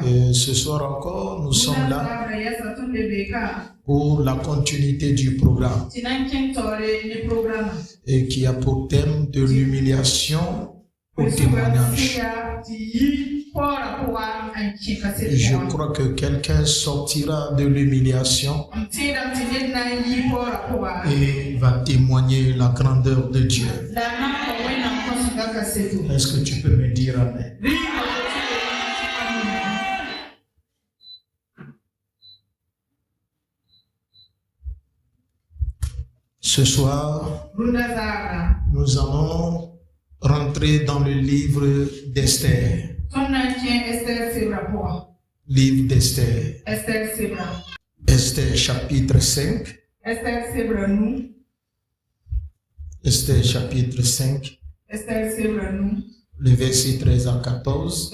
Et ce soir encore, nous sommes là pour la continuité du programme et qui a pour thème de l'humiliation au témoignage. Et je crois que quelqu'un sortira de l'humiliation et va témoigner la grandeur de Dieu. Est-ce que tu peux me dire amen? Ce soir, nous allons rentrer dans le livre d'Esther. Livre d'Esther. Esther chapitre 5. Esther chapitre 5. Le verset 13 à 14.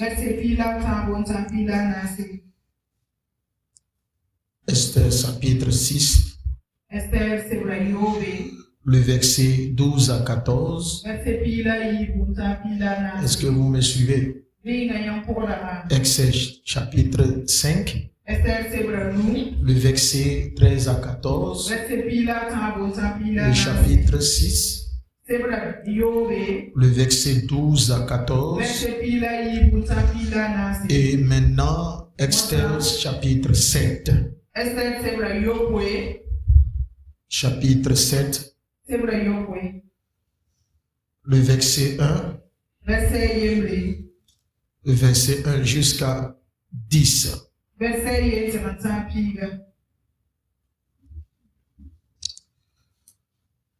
Esther chapitre 6. Le verset 12 à 14. Est-ce que vous me suivez? Esther chapitre 5. Le verset 13 à 14. Le chapitre 6. Le verset 12 à 14. Et maintenant, Esther chapitre 7. Chapitre 7. Le verset 1. Le verset 1 jusqu'à 10.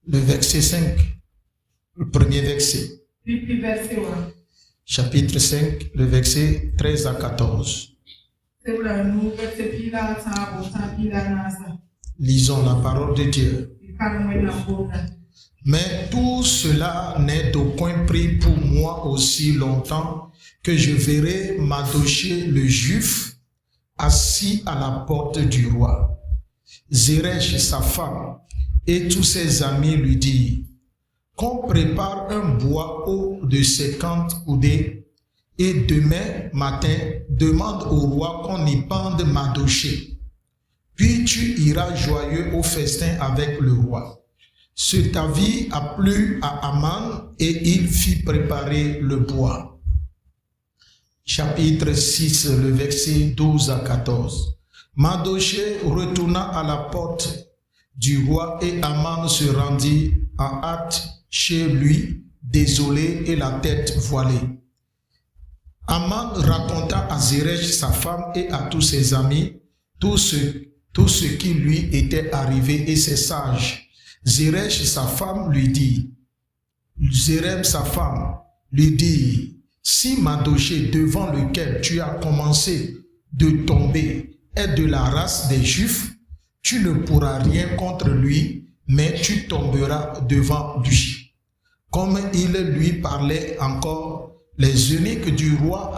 Le verset 5. Le premier verset. Chapitre 5, le verset 13 à 14. Lisons la parole de Dieu. Mais tout cela n'est d'aucun prix pour moi aussi longtemps que je verrai Mardochée le Juif assis à la porte du roi. Zeresh, sa femme, et tous ses amis lui dirent: qu'on prépare un bois haut de 50 coudées, et demain matin, demande au roi qu'on y pende Mardochée. Puis tu iras joyeux au festin avec le roi. Cet avis a plu à Aman et il fit préparer le bois. Chapitre 6, le verset 12 à 14. Mardochée retourna à la porte du roi et Aman se rendit en hâte chez lui, désolé et la tête voilée. Aman raconta à Zeresh sa femme et à tous ses amis tout ce qui lui était arrivé et ses sages. Zeresh sa femme lui dit, si Mardochée devant lequel tu as commencé de tomber est de la race des Juifs, tu ne pourras rien contre lui, mais tu tomberas devant lui. Comme il lui parlait encore, les eunuques du roi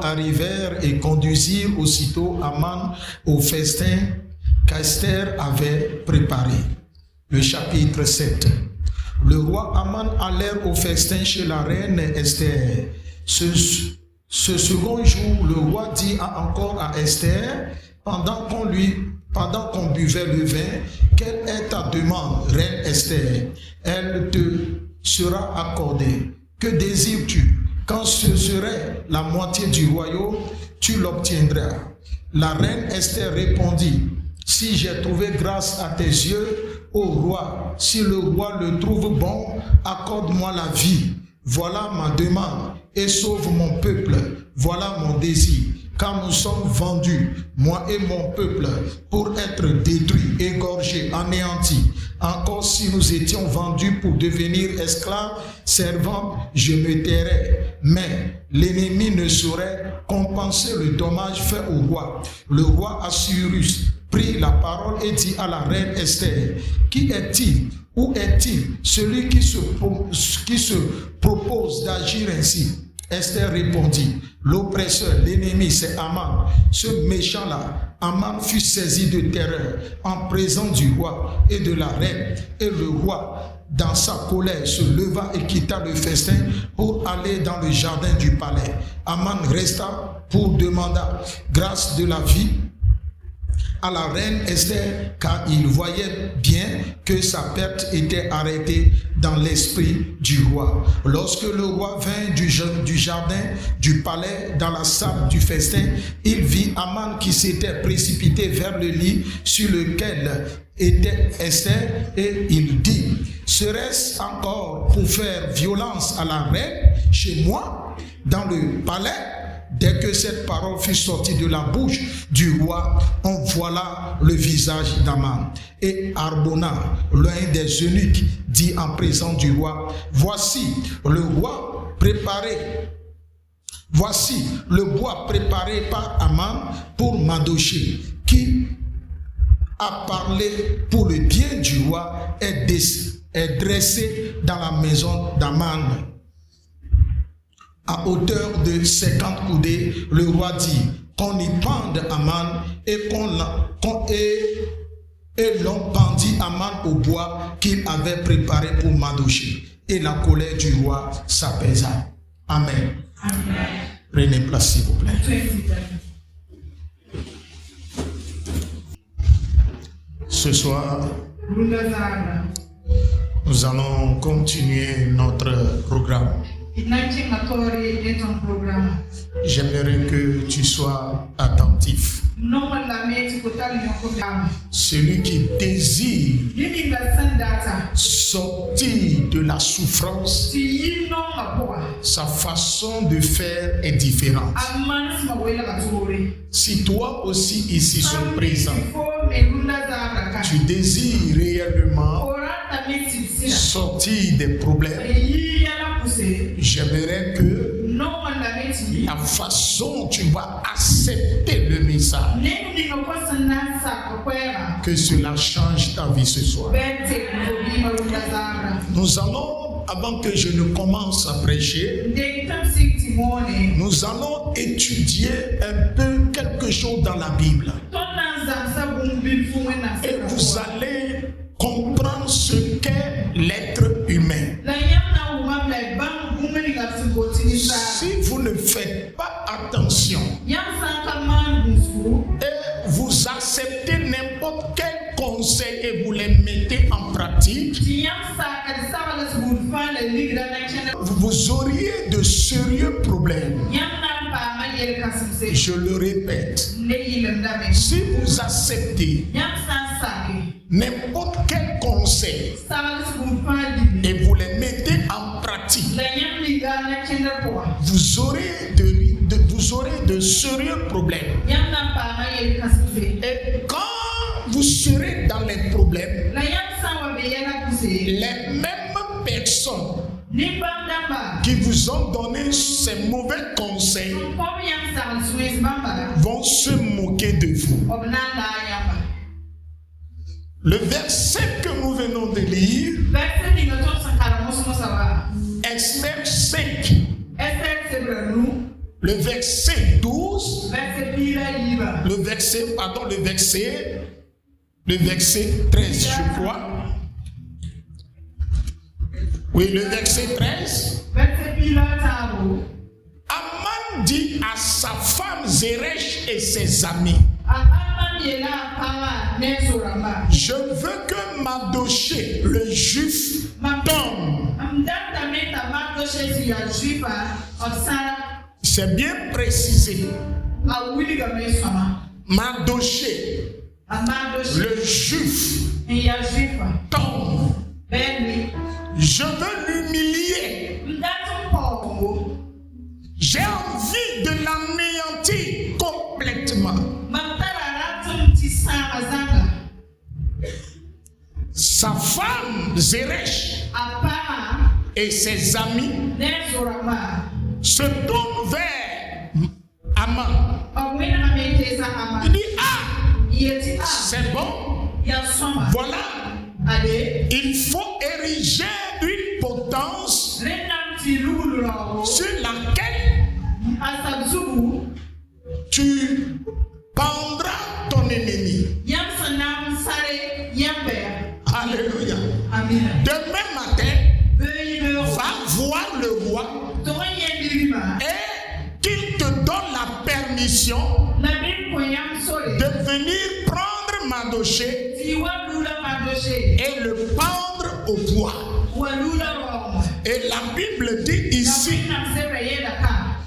arrivèrent et conduisirent aussitôt Aman au festin qu'Esther avait préparé. Le chapitre 7. Le roi Aman allèrent au festin chez la reine Esther. Ce second jour, le roi dit encore à Esther, pendant qu'on buvait le vin: quelle est ta demande, reine Esther? Elle te sera accordée. Que désires-tu? Quand ce serait la moitié du royaume, tu l'obtiendras. La reine Esther répondit: si j'ai trouvé grâce à tes yeux, ô roi, si le roi le trouve bon, accorde-moi la vie. Voilà ma demande et sauve mon peuple. Voilà mon désir. Car nous sommes vendus, moi et mon peuple, pour être détruits, égorgés, anéantis. Encore si nous étions vendus pour devenir esclaves, servants, je me tairais. Mais l'ennemi ne saurait compenser le dommage fait au roi. Le roi Assuérus prit la parole et dit à la reine Esther: qui est-il? Où est-il celui qui se propose d'agir ainsi? Esther répondit: l'oppresseur, l'ennemi, c'est Aman. Ce méchant-là Aman fut saisi de terreur en présence du roi et de la reine. Et le roi, dans sa colère, se leva et quitta le festin pour aller dans le jardin du palais. Aman resta pour demander grâce de la vie à la reine Esther, car il voyait bien que sa perte était arrêtée dans l'esprit du roi. Lorsque le roi vint du jardin du palais dans la salle du festin, il vit Aman qui s'était précipité vers le lit sur lequel était Esther, et il dit: serait-ce encore pour faire violence à la reine chez moi dans le palais? Dès que cette parole fut sortie de la bouche du roi, on voila le visage d'Aman. Et Arbona, l'un des eunuques, dit en présence du roi: voici le bois préparé par Aman pour Mardochée, qui a parlé pour le bien du roi, est dressé dans la maison d'Aman. À hauteur de 50 coudées, le roi dit qu'on y pende Aman et l'on pendit Aman au bois qu'il avait préparé pour Mardochée. Et la colère du roi s'apaisa. Amen. Amen. Prenez place s'il vous plaît. Ce soir, nous allons continuer notre programme. J'aimerais que tu sois attentif. Celui qui désire sortir de la souffrance, sa façon de faire est différente. Si toi aussi ici sont présents, tu désires réellement sortir des problèmes, j'aimerais que la façon dont tu vas accepter le message, que cela change ta vie ce soir. Nous allons, avant que je ne commence à prêcher, nous allons étudier un peu quelque chose dans la Bible. Et vous allez comprendre ce qu'est l'être humain. Si vous ne faites pas attention et vous acceptez n'importe quel conseil et vous les mettez en pratique, vous auriez de sérieux problèmes. Je le répète, si vous acceptez n'importe quel conseil et vous les mettez en pratique, vous aurez de sérieux problèmes. Et quand vous serez dans les problèmes, les mêmes personnes qui vous ont donné ces mauvais conseils vont se moquer de vous. Le verset que nous venons de lire, Esther 5, le verset 12, le verset 13, je crois. Oui, le verset 13. Aman dit à sa femme Zeresh et ses amis: je veux que Mardochée, le juif, tombe. C'est bien précisé. Mardochée, le juif, tombe. Je veux l'humilier. J'ai envie de l'anéantir complètement. Sa femme Zeresh et ses amis se tournent vers Aman. Il dit: ah, c'est bon, voilà, il faut ériger une potence sur laquelle tu pendras ton décision de venir prendre Mardochée et le pendre au bois. Et la Bible dit ici,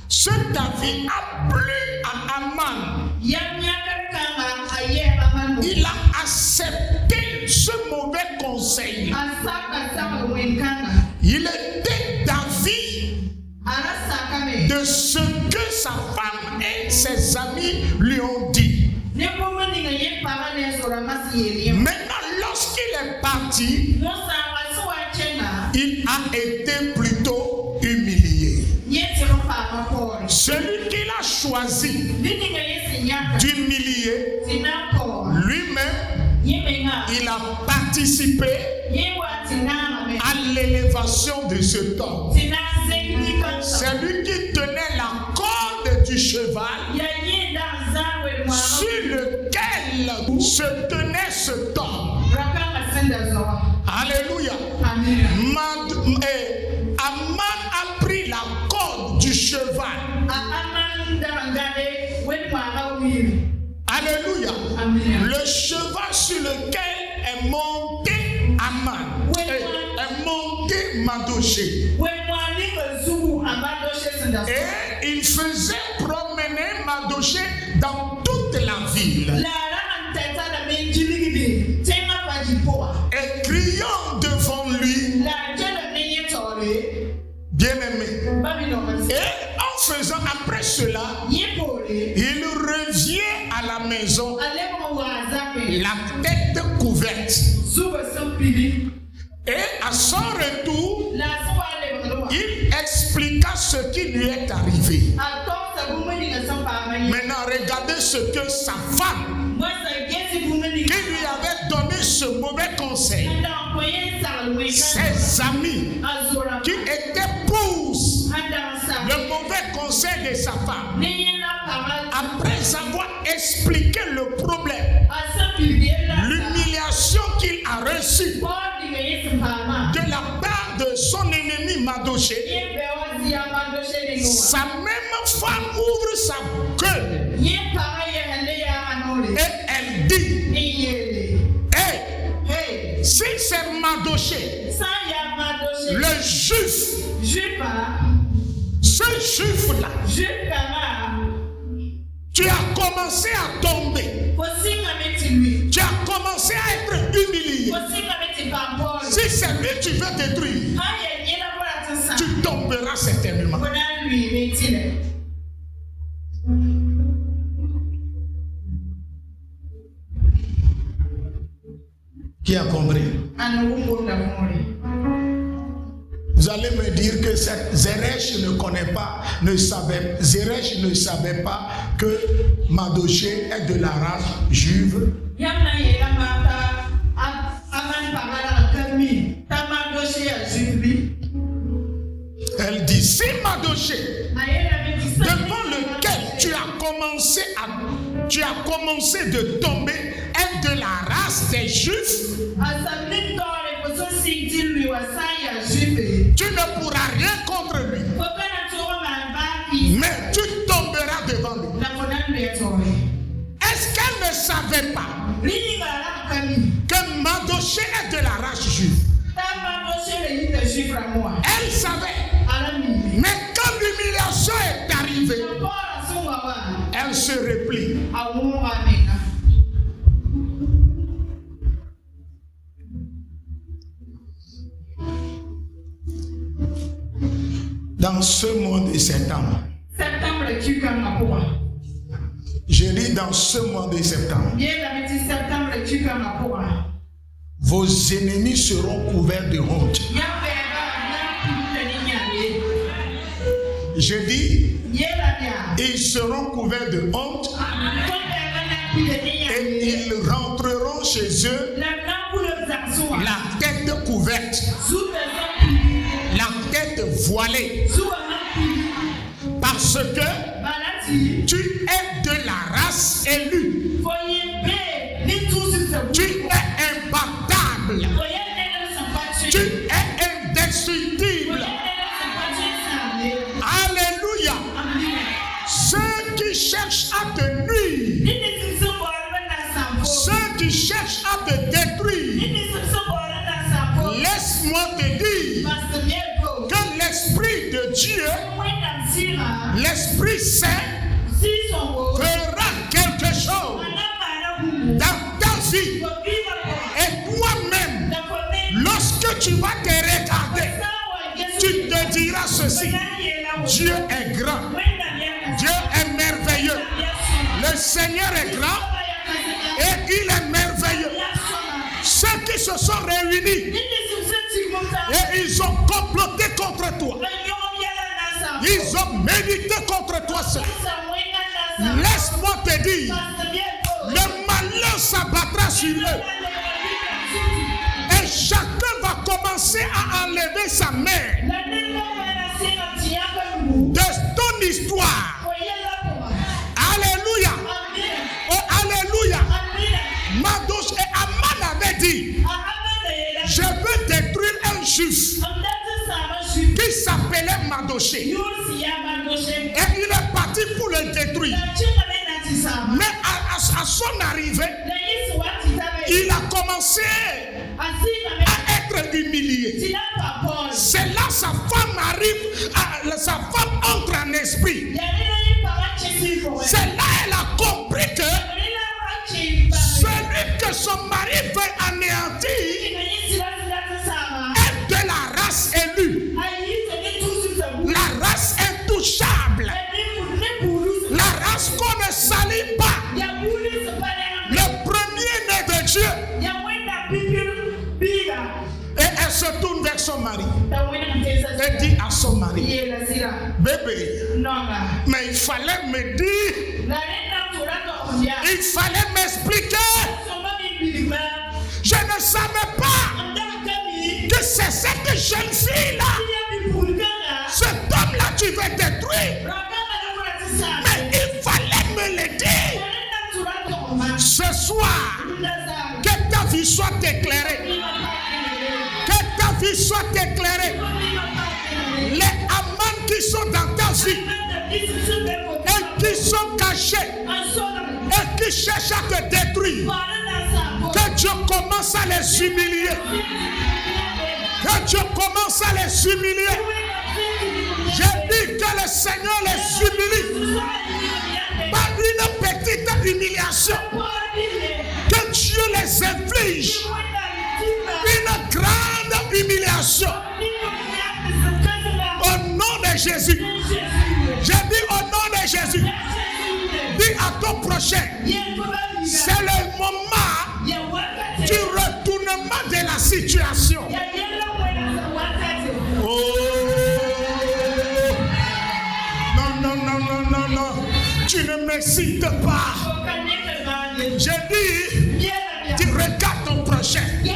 ce David a plu à Aman. Il a accepté ce mauvais conseil. Il était d'avis de ce que sa femme et ses amis lui ont dit. Maintenant, lorsqu'il est parti, il a été plutôt humilié. Celui qu'il a choisi d'humilier, lui-même, il a participé à l'élévation de ce homme. C'est lui qui tenait la corde du cheval sur lequel se tenait ce homme. Alléluia. Aman a pris la corde du cheval. Alléluia. Le cheval sur lequel est monté Aman, est monté Mardochée. Et il faisait promener Mardochée dans toute la ville. Et criant devant lui, bien-aimé. Et en faisant après cela, il revient à la maison, la tête couverte. Et à son retour, il expliqua ce qui lui est arrivé. Maintenant, regardez ce que sa femme, qui lui avait donné ce mauvais conseil, ses amis, qui étaient pour le mauvais conseil de sa femme, après avoir expliqué le problème, l'humiliation qu'il a reçue de la part de son ennemi Mardochée, sa même femme ouvre sa gueule et elle dit: hey, si c'est Mardochée, le juif, ce juif-là, tu as commencé à tomber, tu as commencé à être humilié. Si c'est lui que tu veux détruire, tu tomberas certainement. Qui a compris? Vous allez me dire que Zeresh Zeresh ne savait pas que Mardochée est de la race juive. Elle dit: si Mardochée, devant lequel tu as commencé de tomber, est de la race des Juifs, tu ne pourras rien contre lui, mais tu tomberas devant lui. Est-ce qu'elle ne savait pas que Mardochée est de la race juive? Elle savait. Mais quand l'humiliation est arrivée, elle se replie. Dans ce mois de septembre, je dis dans ce mois de septembre, vos ennemis seront couverts de honte. Je dis, ils seront couverts de honte et ils rentreront chez eux la tête couverte, la tête voilée, parce que tu es de la race élue. Tu es imbattable. Tu es indestructible. Alléluia. Ceux qui cherchent à te te dire que l'Esprit de Dieu, l'Esprit Saint, fera quelque chose dans ta vie. Et toi-même, lorsque tu vas te regarder, tu te diras ceci: Dieu est grand, Dieu est merveilleux, le Seigneur est grand et il est merveilleux. Ceux qui se sont réunis et ils ont comploté contre toi, ils ont médité contre toi seul. Laisse-moi te dire, le malheur s'abattra sur eux. Et chacun va commencer à enlever sa main de ton histoire. Alléluia. Oh, alléluia. Madosh et Aman avait dit: je veux détruire un juif qui s'appelait Madoché. Et il est parti pour le détruire. Mais à son arrivée, il a commencé à être humilié. C'est là sa femme arrive, sa femme entre en esprit. C'est là elle a compris que celui que son mari veut anéantir est de la race élue, la race intouchable, la race qu'on ne salit pas, le premier-né de Dieu. Et elle se tourne vers son mari et dit à son mari: bébé, mais il fallait me dire, il fallait m'expliquer. Je ne savais pas que c'est cette jeune fille-là, cet homme-là tu veux détruire. Mais il fallait me le dire. Ce soir, que ta vie soit éclairée. Que ta vie soit éclairée. Les amants qui sont dans ta vie et qui sont cachés et qui cherchent à te détruire, que Dieu commence à les humilier. Que Dieu commence à les humilier. J'ai dit que le Seigneur les humilie. Pas une petite humiliation. Que Dieu les inflige. Une grande humiliation. Au nom de Jésus. J'ai dit au nom de Jésus. Dis à ton prochain: c'est le moment du retournement de la situation. Oh. Non. Tu ne m'excites pas. J'ai dit, tu regardes ton prochain et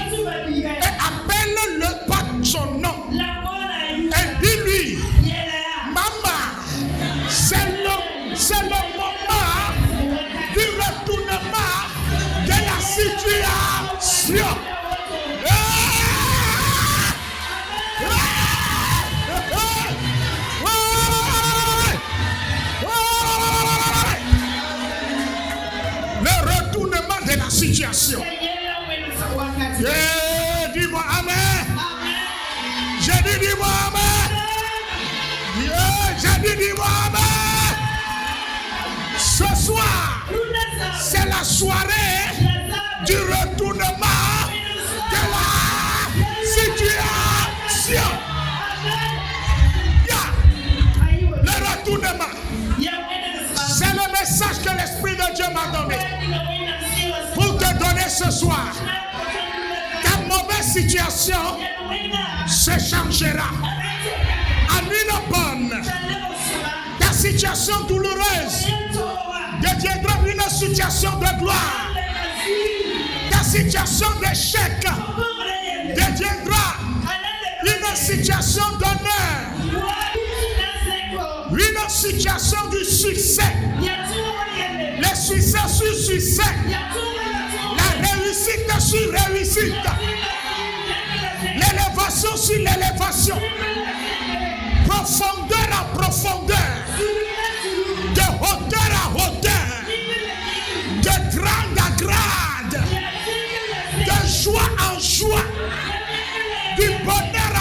appelle-le par son nom. Et dis-lui: maman, c'est le moment du retournement de la situation. Le retournement de la situation. Yeah, dis-moi amen. J'ai dit dis-moi amen. Yeah, j'ai dit dis-moi amen. Ce soir, c'est la soirée du retournement de la situation. Yeah. Le retournement. C'est le message que l'Esprit de Dieu m'a donné pour te donner ce soir. Ta mauvaise situation se changera en une bonne. Ta situation douloureuse deviendra une situation de gloire. Ta situation d'échec deviendra une situation d'honneur. Une situation du succès. Le succès sur succès. La réussite sur réussite. L'élévation sur l'élévation. Profondeur à profondeur. De hauteur à hauteur. De grade à grade. De joie en joie. Du bonheur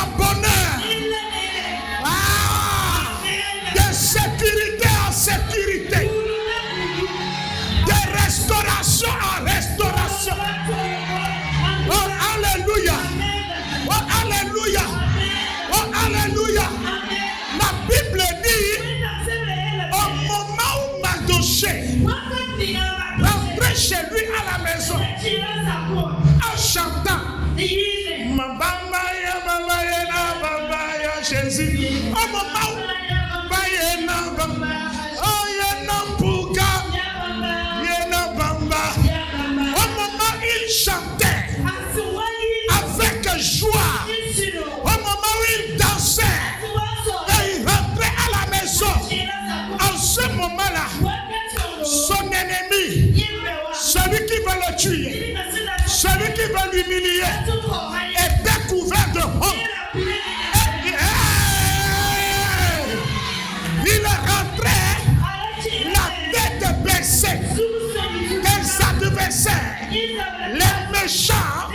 Jésus. Au moment où il chantait avec joie, au moment où il dansait et il rentrait à la maison, en ce moment-là, son ennemi, celui qui veut le tuer, celui qui veut l'humilier, est découvert de honte. Il est rentré la tête baissée. Des adversaires, les méchants,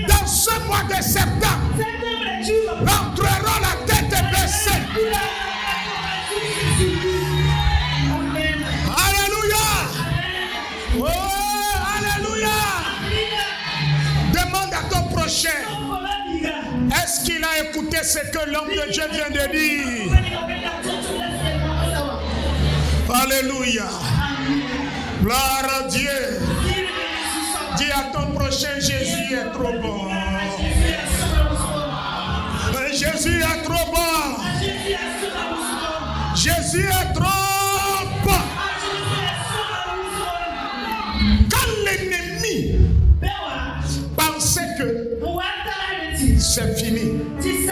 dans ce mois de septembre, rentreront la tête baissée. Alléluia. Oh, alléluia. Demande à ton prochain, est-ce qu'il a écouté ce que l'homme de Dieu vient de dire? Alléluia. Gloire à Dieu. Dis à ton prochain, Jésus est trop bon. Jésus est trop bon. Jésus est trop bon. Quand l'ennemi pensait que c'est fini et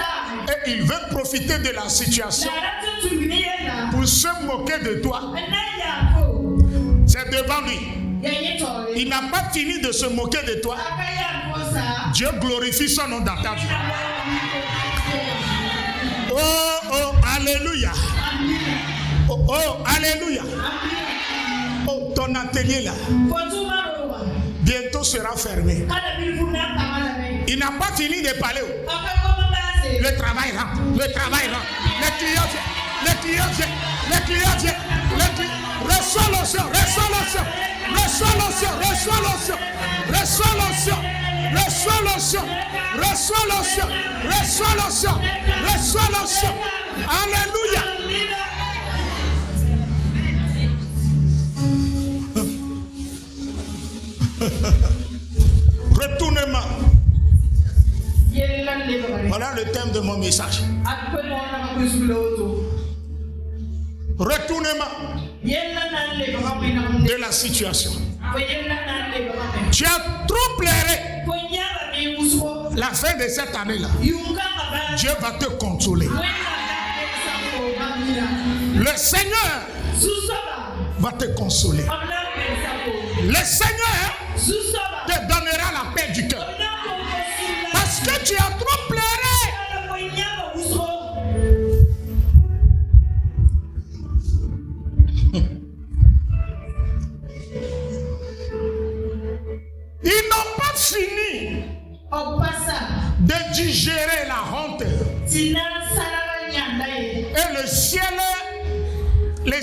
il veut profiter de la situation pour se moquer de toi, c'est devant lui. Il n'a pas fini de se moquer de toi. Dieu glorifie son nom dans ta vie. Oh, oh, alléluia. Oh, oh, alléluia. Oh, ton atelier là bientôt sera fermé. Il n'a pas fini de parler. Le travail rentre, le travail rentre. Les clients viennent, les clients viennent, les clients viennent, les clients. Reçois l'onction, reçois l'onction, reçois l'onction, reçois l'onction, reçois l'onction, reçois l'onction, reçois l'onction, reçois l'onction, reçois l'onction. Alléluia. Retournement. Voilà le thème de mon message. Retournement de la situation. Tu as trop pleuré. La fin de cette année-là, Dieu va te consoler. Le Seigneur va te consoler. Le Seigneur te donnera la paix du cœur. Parce que tu as trop pleuré. Ils n'ont pas fini de digérer la honte. Et le ciel, le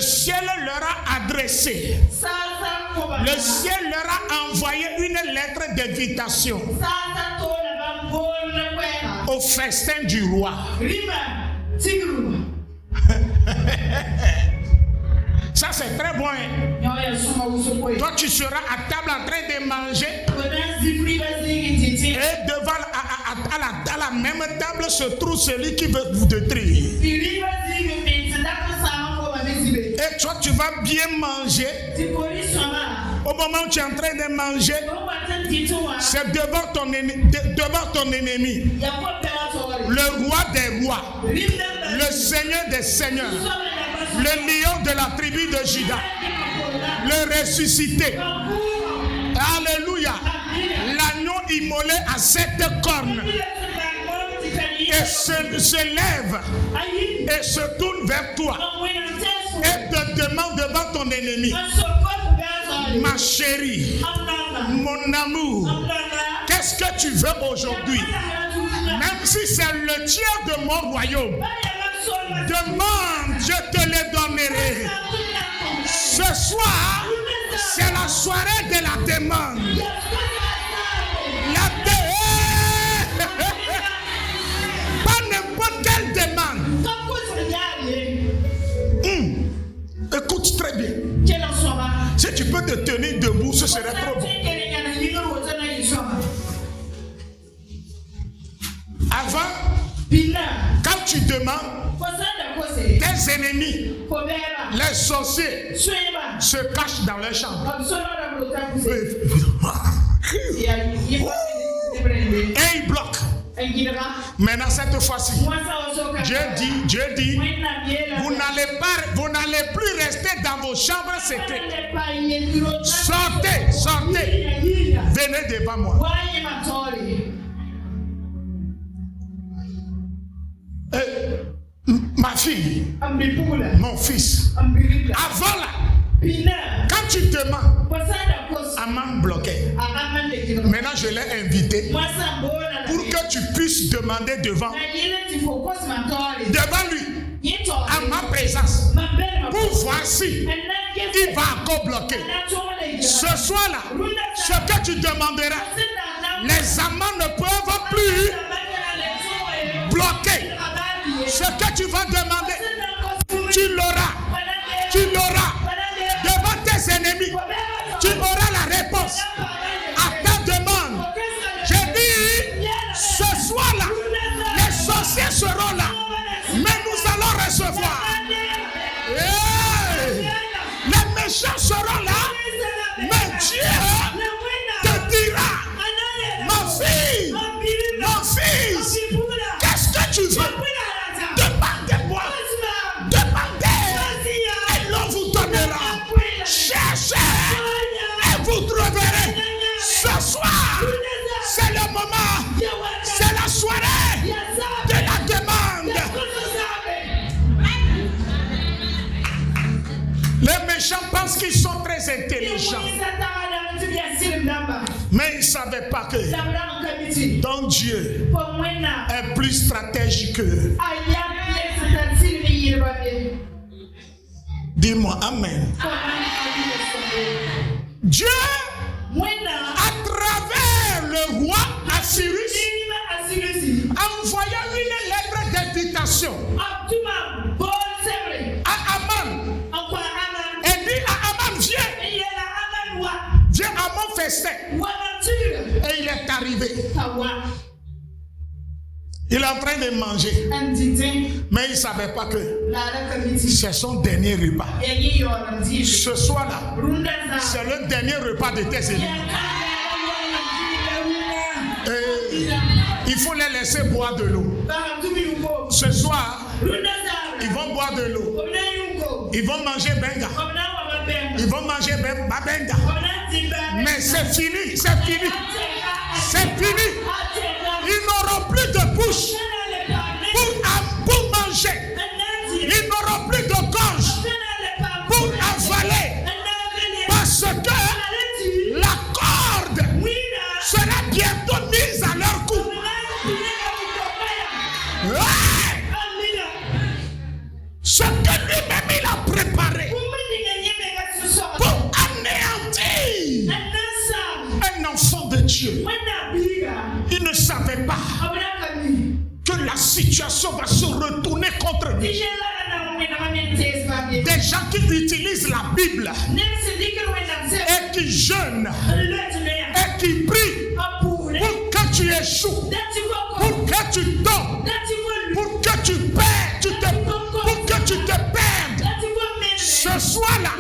ciel leur a adressé. Le ciel leur a envoyé une lettre d'invitation au festin du roi. Ça c'est très bon. Hein? Toi tu seras à table en train de manger. Et devant à la même table se trouve celui qui veut vous détruire. Et toi tu vas bien manger. Au moment où tu es en train de manger, c'est devant ton ennemi. Le roi des rois, le Seigneur des seigneurs, le lion de la tribu de Juda, le ressuscité. Alléluia. L'agneau immolé à 7 cornes. Et se lève et se tourne vers toi et te demande devant ton ennemi: ma chérie, mon amour, qu'est-ce que tu veux aujourd'hui? Même si c'est le tiers de mon royaume, demande, je te le donnerai. Ce soir, c'est la soirée de la demande. Pas n'importe quelle demande. Écoute très bien. Si tu peux te tenir debout, ce serait trop bon. Avant, quand tu demandes, tes ennemis, les sorciers, se cachent dans leur chambre. Et ils bloquent. Maintenant, cette fois-ci, Dieu dit, vous n'allez plus rester dans vos chambres secrètes. Sortez, venez devant moi. Ma fille, mon fils, avant là, quand tu demandes, Aman bloquait. Maintenant, je l'ai invité pour que tu puisses demander devant lui, à ma présence, pour voir si il va encore bloquer. Ce soir-là, ce que tu demanderas, les amants ne peuvent plus bloquer. Ce que tu vas demander, tu l'auras devant tes ennemis. Tu auras la réponse à ta demande. J'ai dit, ce soir-là, les sorciers seront là, mais nous allons recevoir. Les méchants seront là, mais Dieu te dira, mon fils, mon fils, qu'est-ce que tu veux? Demandez-moi, demandez, et l'on vous donnera. Cherchez, et vous trouverez. Ce soir, c'est le moment, c'est la soirée de la demande. Les méchants pensent qu'ils sont très intelligents, mais ils ne savaient pas que ton Dieu est plus stratège qu'eux. Dis-moi Amen. Dieu, à travers le roi Assyrus, envoya une lettre d'invitation à Aman. Et dit à Aman, viens à mon festin. Et il est arrivé. Il est en train de manger. Mais il ne savait pas que c'est son dernier repas. Ce soir-là, c'est le dernier repas de tes ennemis. Il faut les laisser boire de l'eau. Ce soir, ils vont boire de l'eau. Ils vont manger benga. Ils vont manger babenga. Mais c'est fini, c'est fini. C'est fini. Ils n'auront plus de bouche pour manger. Ils n'auront plus de gorge pour avaler. Parce que la corde sera bientôt mise à leur cou. Ouais. Ce que lui-même il a préparé pour anéantir un enfant de Dieu. Il ne savait pas que la situation va se retourner contre lui. Des gens qui utilisent la Bible et qui jeûnent et qui prient pour que tu échoues, pour que tu tombes, pour que tu perds, pour que tu te perdes. Ce soir-là,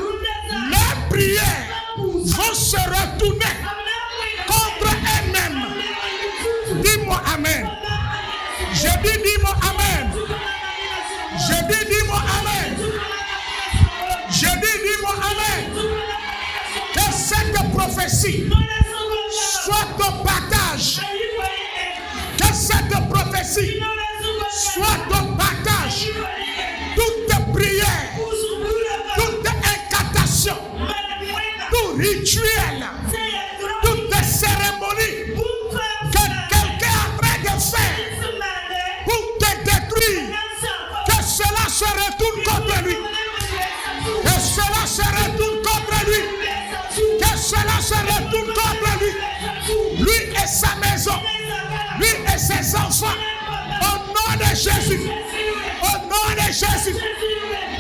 leurs prières vont se retourner contre elles-mêmes. Dis-moi Amen. J'ai dit dis-moi Amen. J'ai dit dis-moi Amen. J'ai dit dis-moi Amen. Que cette prophétie soit ton partage. Que cette prophétie soit ton partage. Toutes tes prières, toutes tes incantations, tout rituel, toutes tes cérémonies que quelqu'un est en train de faire pour te détruire, que cela se retourne contre lui. Que cela se retourne contre lui. Que cela se retourne contre lui. Lui et sa maison. Lui et ses enfants. Au nom de Jésus. Au nom de Jésus.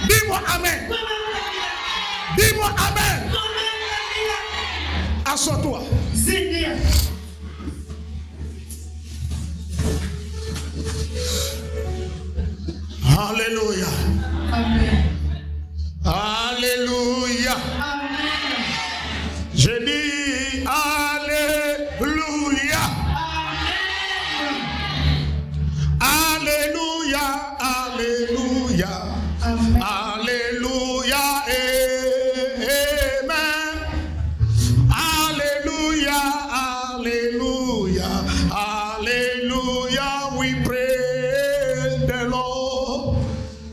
Dis-moi Amen. Dis-moi Amen. Assois-toi. Alléluia. Amen. Alléluia. Amen. Je dis Alléluia. Alléluia. Alléluia. Amen. Alléluia. Amen. Alléluia. Alléluia. Alléluia. We praise the Lord.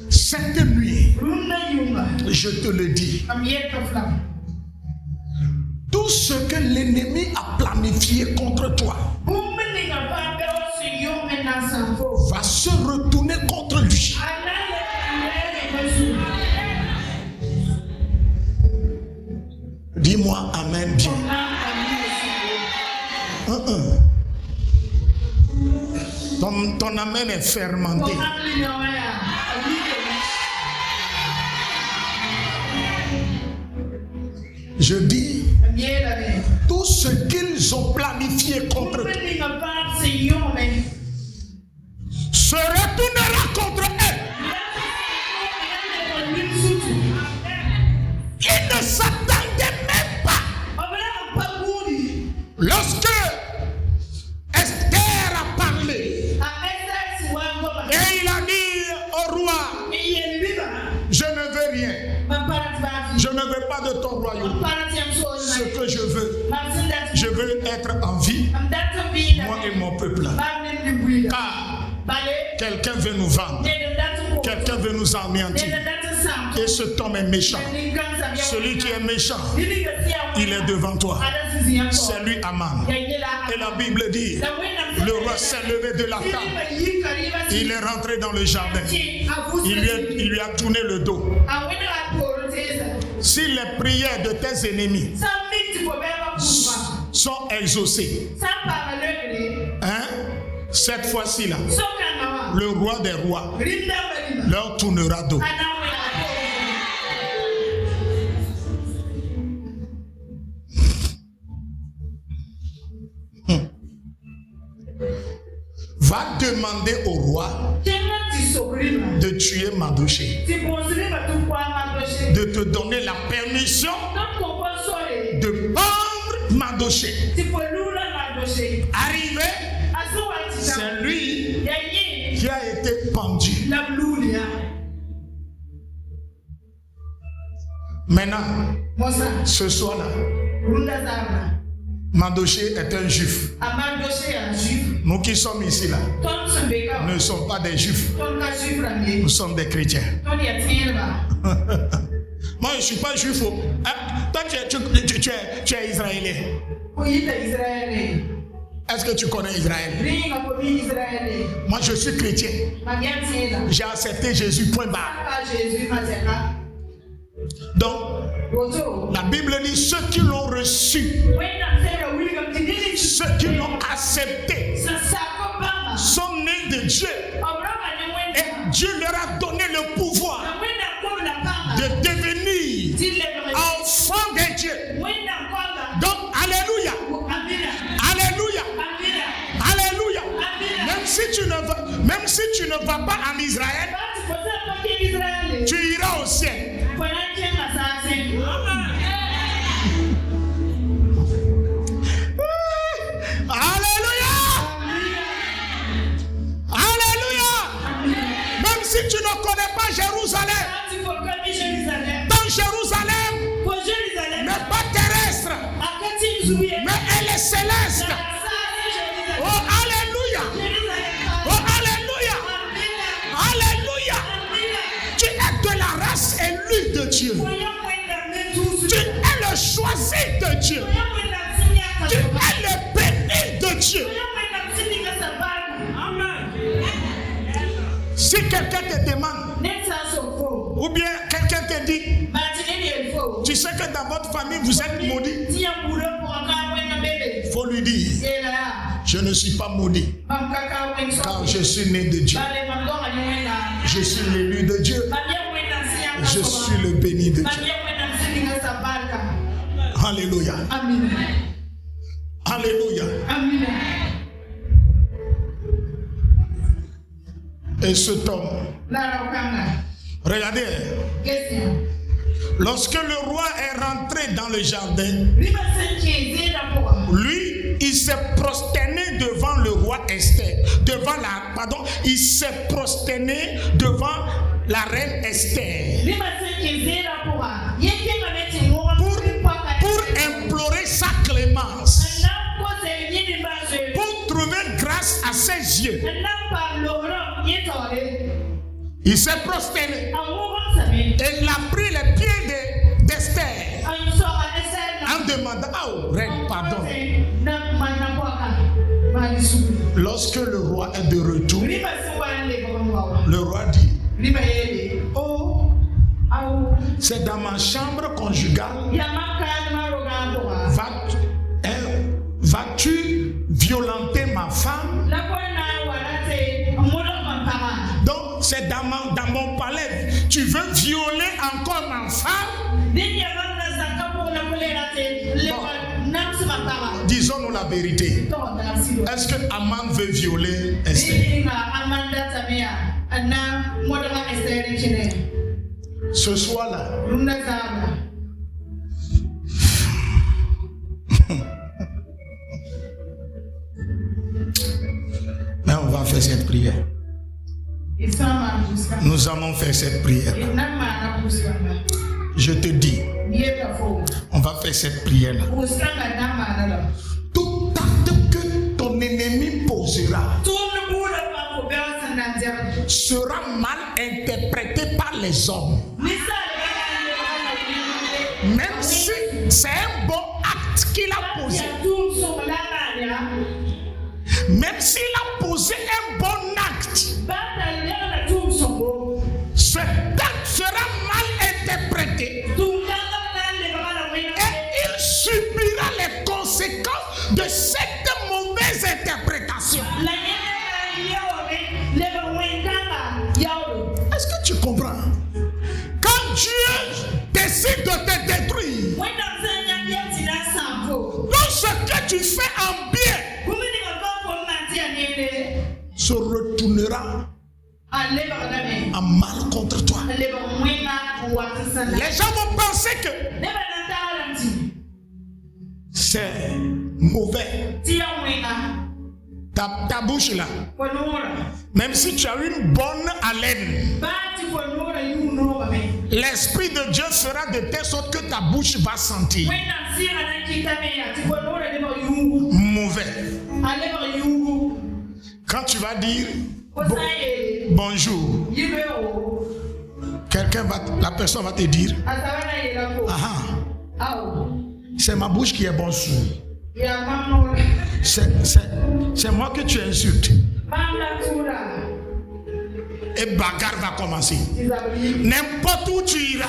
Cette nuit, je te le dis, tout ce que l'ennemi a planifié contre toi va se retourner contre lui. Dis-moi amen bien. Ton amen est fermenté. Je dis, tout ce qu'ils ont planifié contre toi se retournera contre eux. Ils ne s'attendaient même pas. Lorsque Esther a parlé et il a dit au roi, je ne veux rien. Je ne veux pas de ton royaume. Ce que je veux être en vie, moi et mon peuple. Car quelqu'un veut nous vendre, quelqu'un veut nous anéantir. Et cet homme est méchant. Celui qui est méchant, il est devant toi. C'est lui Aman. Et la Bible dit, le roi s'est levé de la table. Il est rentré dans le jardin. Il lui a tourné le dos. Si les prières de tes ennemis sont exaucées, hein, cette fois-ci là, le roi des rois leur tournera dos. Va demander au roi de tuer Mardochée, de te donner la permission de pendre Mardochée. Arrivé, c'est lui qui a été pendu. Maintenant, ce soir-là, Mardochée est un juif. Nous qui sommes ici là ne sommes pas des juifs. Nous sommes des chrétiens. Moi je ne suis pas juif. Toi tu es israélien. Est-ce que tu connais Israël? Moi je suis chrétien. J'ai accepté Jésus, point barre. Donc la Bible dit ceux qui l'ont reçu, ceux qui l'ont accepté sont nés de Dieu. Et Dieu leur a donné le pouvoir de devenir enfants de Dieu. Donc, alléluia. Alléluia. Alléluia. Même si tu ne vas pas en Israël, tu iras au ciel. Alléluia. Alléluia. Même si tu ne connais pas Jérusalem, dans Jérusalem n'est pas terrestre, mais elle est céleste. Oh alléluia. Oh alléluia. Alléluia. Tu es de la race élue de Dieu. Tu es le choisi de Dieu. Tu es le béni de Dieu. Si quelqu'un te demande, ou bien quelqu'un te dit, tu sais que dans votre famille vous êtes maudit, il faut lui dire, je ne suis pas maudit, car je suis né de Dieu. Je suis l'élu de Dieu. Je suis le béni de Dieu. Alléluia. Alléluia. Et cet homme, regardez, lorsque le roi est rentré dans le jardin, lui, il s'est prosterné devant le roi Esther, il s'est prosterné devant la reine Esther pour implorer sa clémence, pour trouver grâce à ses yeux. Il s'est prosterné et il a pris les pieds d'Esther en demandant reine, pardon. Lorsque le roi est de retour, le roi dit, c'est dans ma chambre conjugale. Vas-tu violenter ma femme? Donc c'est dans mon palais. Tu veux violer encore ma femme? Bon, disons-nous la vérité. Est-ce que Aman veut violer Esther? Ce soir-là, mais on va faire cette prière. Nous allons faire cette prière. Je te dis, on va faire cette prière-là. Tout acte que ton ennemi posera sera mal interprété par les hommes. Même si c'est un bon acte qu'il a posé, même s'il a posé un bon acte, cet acte sera mal interprété et il subira les conséquences de cette mauvaise interprétation. Est-ce que tu comprends? Quand Dieu décide de te détruire, tout ce que tu fais en bien se retournera en mal contre toi. Les gens vont penser que c'est mauvais. Ta bouche là, même si tu as une bonne haleine, l'Esprit de Dieu fera de telle sorte que ta bouche va sentir mauvais. Quand tu vas dire bonjour, la personne va te dire, c'est ma bouche qui est bonne sourde. C'est moi que tu insultes. Et bagarre va commencer. N'importe où tu iras,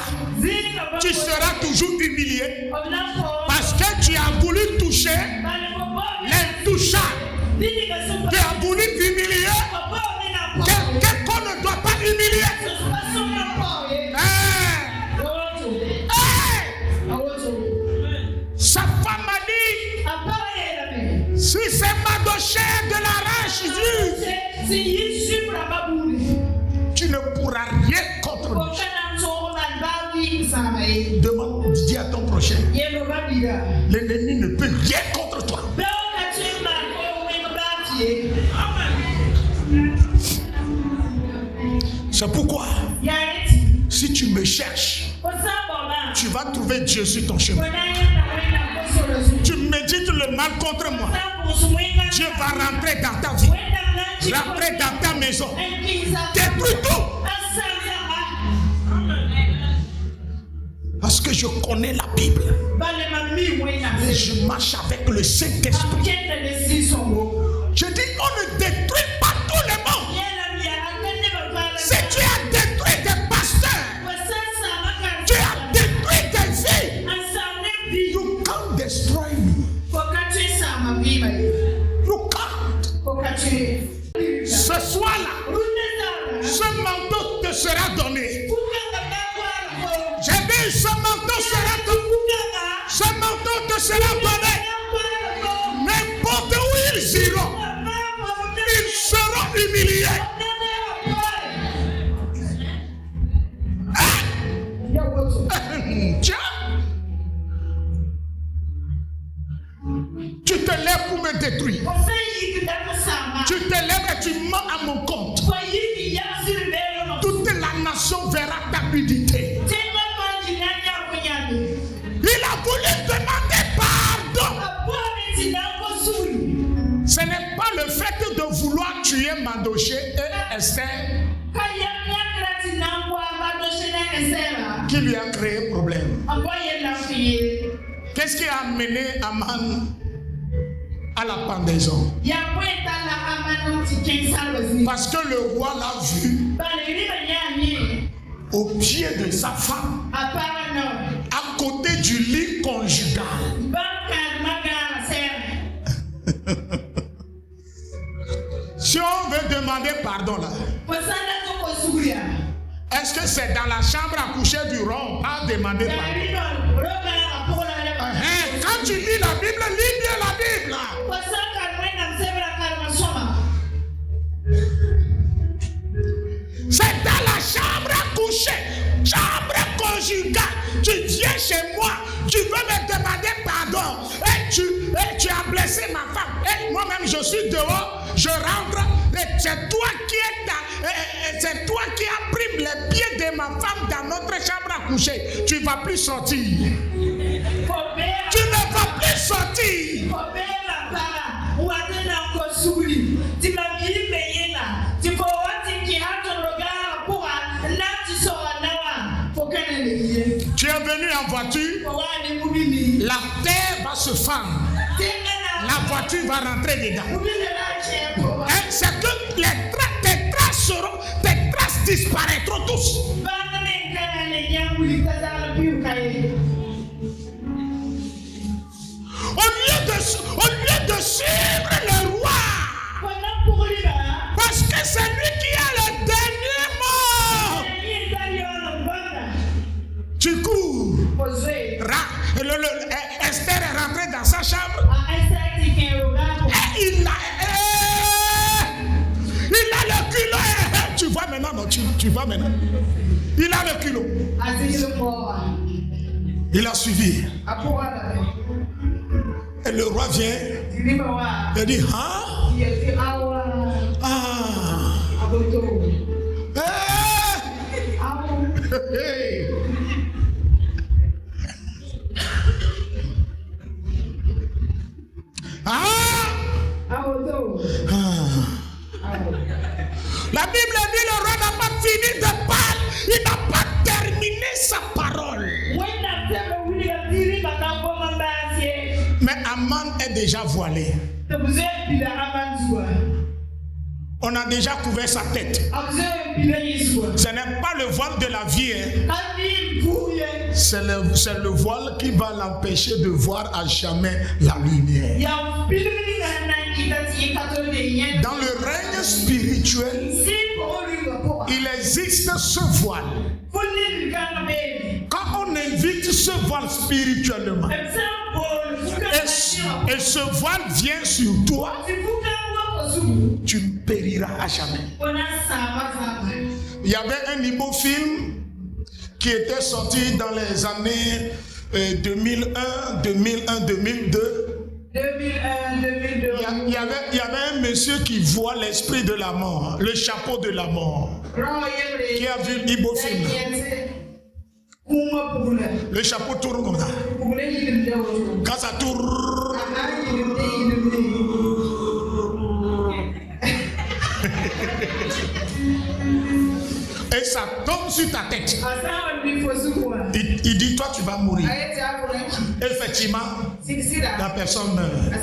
tu seras toujours humilié parce que tu as voulu toucher l'intouchable. Tu as voulu humilier quelqu'un qu'on ne doit pas humilier. Sa femme a dit, si c'est Madoché de la race juive, tu ne pourras rien contre lui. Demande, dis à ton prochain, l'ennemi ne peut rien contre toi. C'est pourquoi, si tu me cherches, tu vas trouver Dieu sur ton chemin. Tu médites le mal contre moi, Dieu va rentrer dans ta vie, rentrer dans ta maison, détruire tout. Parce que je connais la Bible et je marche avec le Saint-Esprit. Je dis, on ne détruit pas tout le monde. Si tu as détruit des pasteurs, tu as détruit des vies, you can't destroy me. You can't. Ce soir-là, ce manteau te sera donné. J'ai dit, ce manteau sera donné. Ce manteau te sera donné. N'importe où ils iront, ils seront humiliés. uniquement à mon compte. Toute la nation verra ta nudité. Il a voulu demander pardon. Ce n'est pas le fait de vouloir tuer Mandoché et Esther qui lui a créé problème. Qu'est-ce qui a amené Aman à la pendaison? Parce que le roi l'a vu au pied de sa femme, à côté du lit conjugal. Si on veut demander pardon là, est-ce que c'est dans la chambre à coucher du roi on va demander pardon? Quand tu lis la Bible, lis bien la Bible. C'est dans la chambre à coucher, chambre conjugale. Tu viens chez moi, tu veux me demander pardon. Et tu as blessé ma femme. Et moi-même, je suis dehors, je rentre. Et c'est toi qui as pris les pieds de ma femme dans notre chambre à coucher. Tu ne vas plus sortir. Tu ne vas plus sortir. Tu es venu en voiture, la terre va se fendre, la voiture va rentrer dedans. C'est que tes traces disparaîtront tous. Au lieu de suivre le roi, parce que c'est lui qui a le dernier mot. Tu cours. Esther est rentrée dans sa chambre. Et il a le culot. Tu vois maintenant, non, tu vois maintenant. Il a le culot. Il a suivi. Et le roi vient. Il dit, La Bible dit le roi n'a pas fini de parler, il n'a pas terminé sa parole. Mais Aman est déjà voilé. On a déjà couvert sa tête. Ce n'est pas le voile de la vie. C'est le voile qui va l'empêcher de voir à jamais la lumière. Dans le règne spirituel, il existe ce voile. Quand on invite ce voile spirituellement, et ce voile vient sur toi, tu périras à jamais. Il y avait un Igbo film qui était sorti dans les années 2001, 2002. Il y avait un monsieur qui voit l'esprit de la mort, le chapeau de la mort. Qui a vu l'Igbo film? Le chapeau tourne comme ça. Quand ça tourne, et ça tombe sur ta tête. Il dit, toi tu vas mourir. Effectivement, la personne meurt.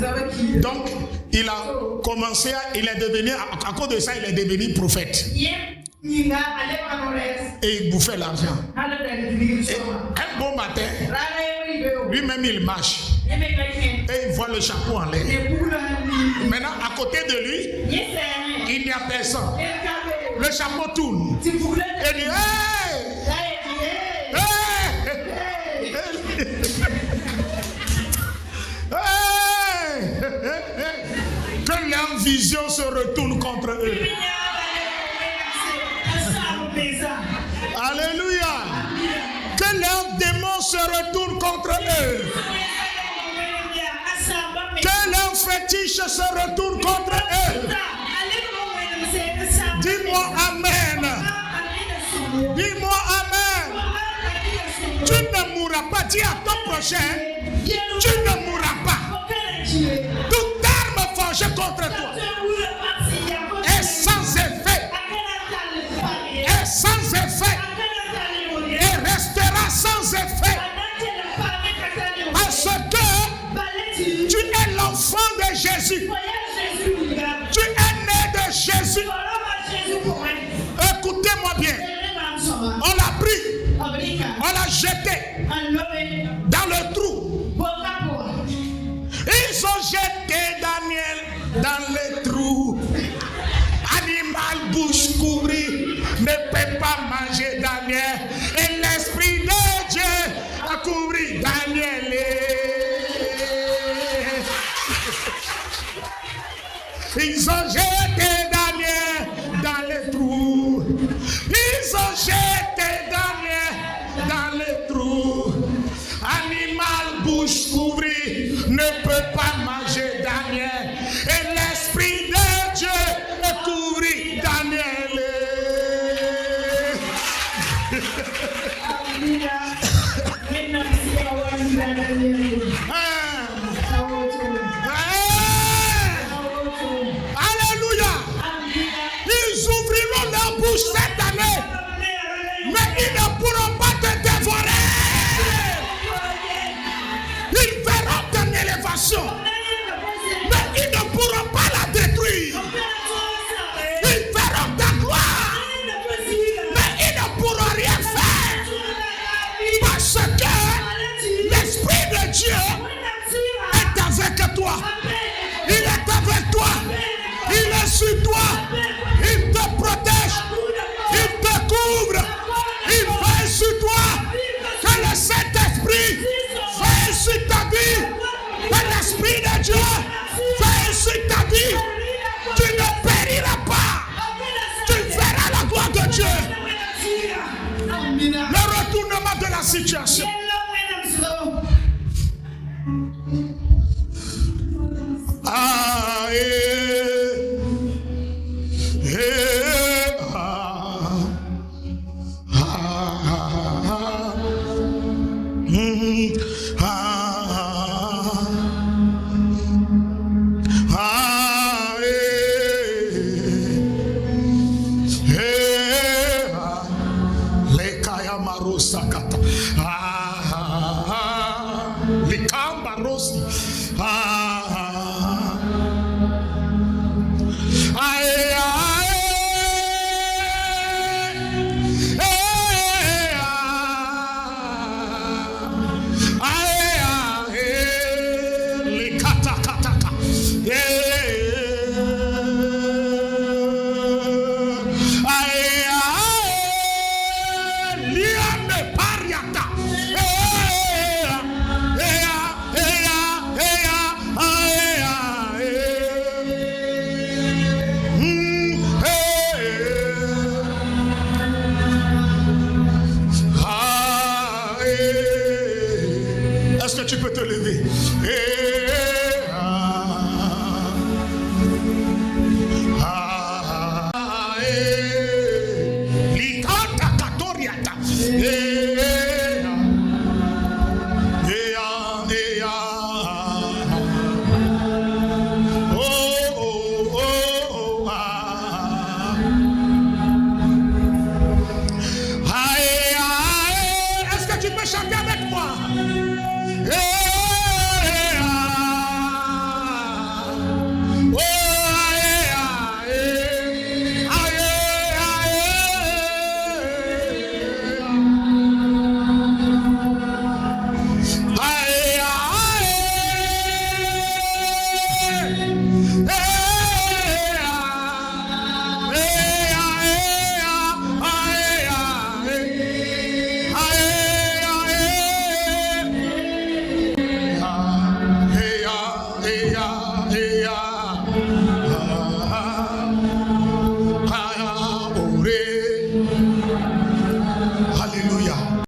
Donc, il a commencé, il est devenu, à cause de ça, il est devenu prophète. Et il bouffait l'argent. Et un bon matin, lui-même il marche. Et il voit le chapeau en l'air. Maintenant, à côté de lui, il n'y a personne. Le chapeau tourne. Et il dit, que leur vision se retourne contre eux. Alléluia. Que leurs démons se retournent contre eux. Que leurs fétiches se retournent contre eux. Dis-moi Amen. Tu ne mourras pas. Dis à ton prochain, tu ne mourras pas. Toute arme forgée contre toi est sans effet. Est sans effet. Et restera sans effet. Parce que tu es l'enfant de Jésus. Tu es né de Jésus. Écoutez-moi bien. On l'a pris. On l'a jeté dans le trou. Ils ont jeté Daniel dans le trou. Animal bouche couvrie ne peut pas manger Daniel. Et l'Esprit de Dieu a couvert Daniel. Ils ont jeté Daniel dans le trou. Ils ont jeté Daniel dans le trou. Animal bouche couvrie ne peut pas manger Daniel. Et l'Esprit de Dieu a couvert Daniel. Alléluia. Ils ouvriront leur bouche cette année, mais ils ne pourront pas te dévorer. Ils verront ton élévation, mais ils ne pourront pas la détruire. Ils verront ta gloire, mais ils ne pourront rien faire. Parce que l'Esprit de Dieu est avec toi. Il est avec toi. Il est sur toi. Il te protège. Il te couvre. Il veille sur toi. Que le Saint-Esprit veille sur ta vie. Que l'Esprit de Dieu veille sur ta vie. Tu ne périras pas. Tu verras la gloire de Dieu. Le retournement de la situation. Ah, les kaya marosa kata.